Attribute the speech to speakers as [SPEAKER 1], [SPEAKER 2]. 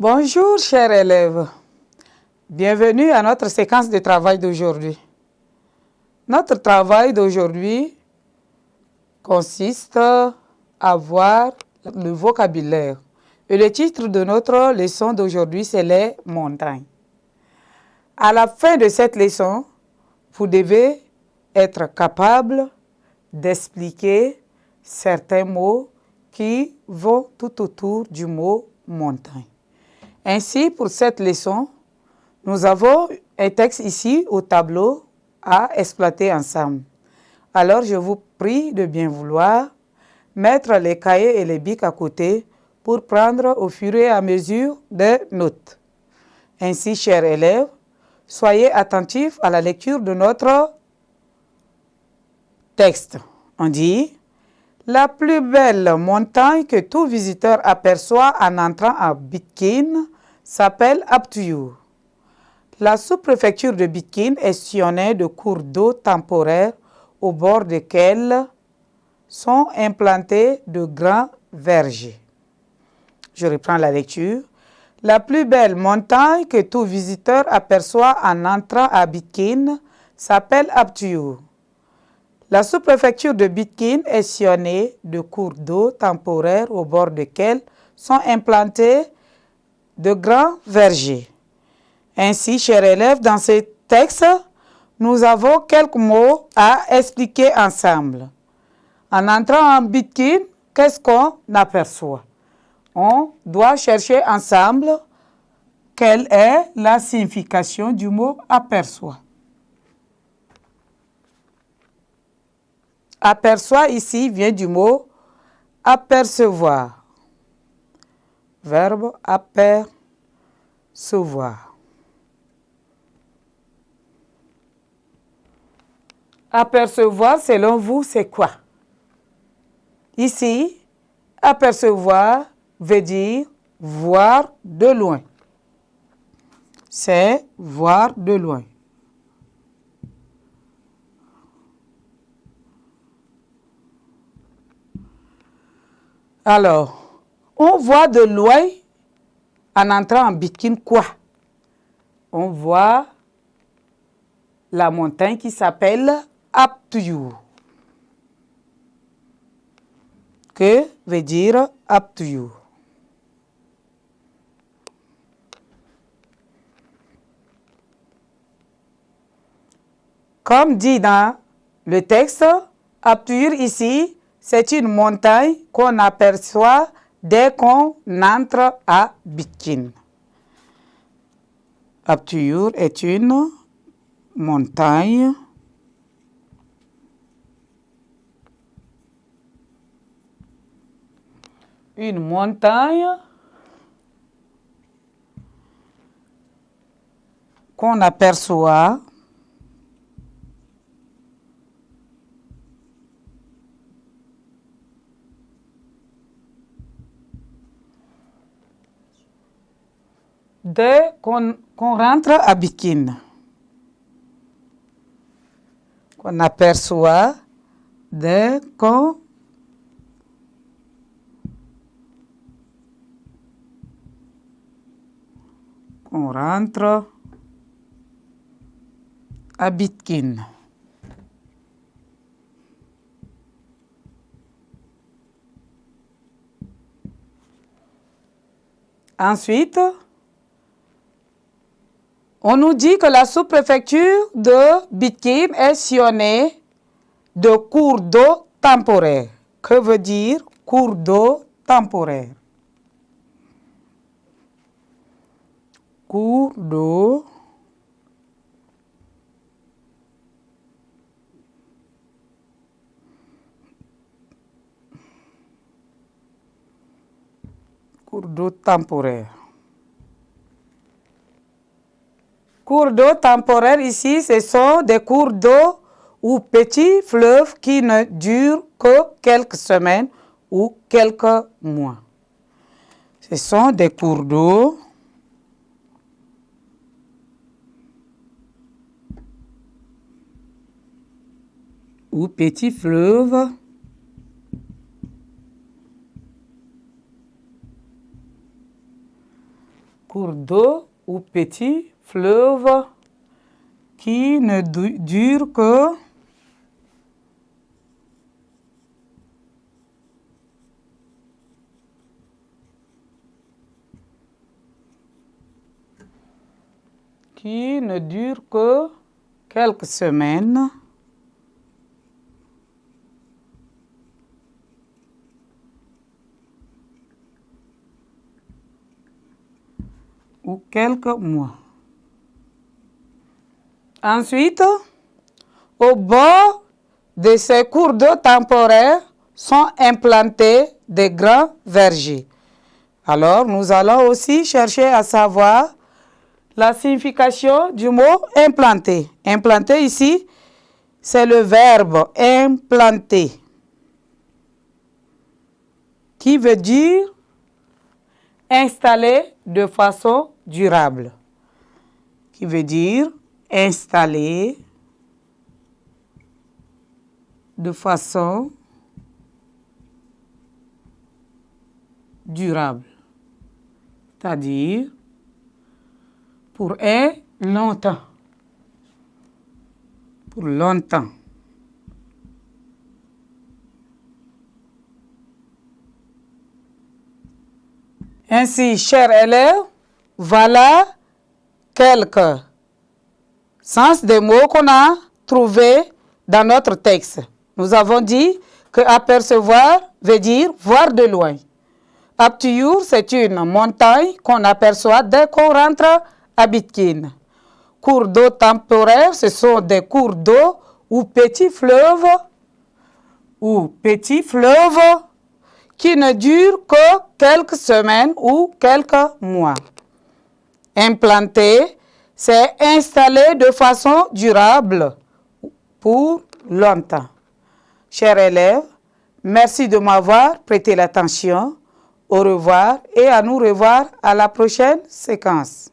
[SPEAKER 1] Bonjour chers élèves, bienvenue à notre séquence de travail d'aujourd'hui. Notre travail d'aujourd'hui consiste à voir le vocabulaire. Et le titre de notre leçon d'aujourd'hui, c'est les montagnes. À la fin de cette leçon, vous devez être capable d'expliquer certains mots qui vont tout autour du mot montagne. Ainsi, pour cette leçon, nous avons un texte ici au tableau à exploiter ensemble. Alors, je vous prie de bien vouloir mettre les cahiers et les bics à côté pour prendre au fur et à mesure des notes. Ainsi, chers élèves, soyez attentifs à la lecture de notre texte. On dit « La plus belle montagne que tout visiteur aperçoit en entrant à Bitkin s'appelle Aptuyur. La sous-préfecture de Bitkin est sillonnée de cours d'eau temporaires au bord desquels sont implantés de grands vergers. » Je reprends la lecture. La plus belle montagne que tout visiteur aperçoit en entrant à Bitkin s'appelle Aptuyur. La sous-préfecture de Bitkin est sillonnée de cours d'eau temporaires au bord desquels sont implantés de grands vergers. Ainsi, chers élèves, dans ce texte, nous avons quelques mots à expliquer ensemble. En entrant en Bitkin, qu'est-ce qu'on aperçoit? On doit chercher ensemble quelle est la signification du mot aperçoit. Aperçoit ici vient du mot apercevoir. Verbe apercevoir. Apercevoir, selon vous, c'est quoi? Ici, apercevoir veut dire voir de loin. C'est voir de loin. Alors, on voit de loin en entrant en Bitkin quoi? On voit la montagne qui s'appelle Aptuyur. Que veut dire Aptuyur? Comme dit dans le texte, Aptuyur ici, c'est une montagne qu'on aperçoit dès qu'on entre à Bitkin. Aptuyur est une montagne qu'on aperçoit dès qu'on rentre à Bitkin. Qu'on aperçoit dès qu'on rentre à Bitkin. Ensuite, on nous dit que la sous-préfecture de Bitkin est sillonnée de cours d'eau temporaires. Que veut dire cours d'eau temporaire? Cours d'eau temporaire. Cours d'eau temporaire ici, ce sont des cours d'eau ou petits fleuves qui ne durent que quelques semaines ou quelques mois. Ce sont des cours d'eau ou petits fleuves cours d'eau ou petit fleuve qui ne dure que quelques semaines ou quelques mois. Ensuite, au bord de ces cours d'eau temporaires sont implantés des grands vergers. Alors, nous allons aussi chercher à savoir la signification du mot implanter. Implanter ici, c'est le verbe implanter, qui veut dire installer de façon durable. Qui veut dire installer de façon durable. C'est-à-dire pour longtemps. Pour longtemps. Ainsi, chers élèves, voilà quelques sens des mots qu'on a trouvés dans notre texte. Nous avons dit que apercevoir veut dire voir de loin. Aptuyur, c'est une montagne qu'on aperçoit dès qu'on rentre à Bitkin. Cours d'eau temporaires, ce sont des cours d'eau ou petits fleuves qui ne durent que quelques semaines ou quelques mois. Implanter, c'est installer de façon durable pour longtemps. Chers élèves, merci de m'avoir prêté l'attention. Au revoir et à nous revoir à la prochaine séquence.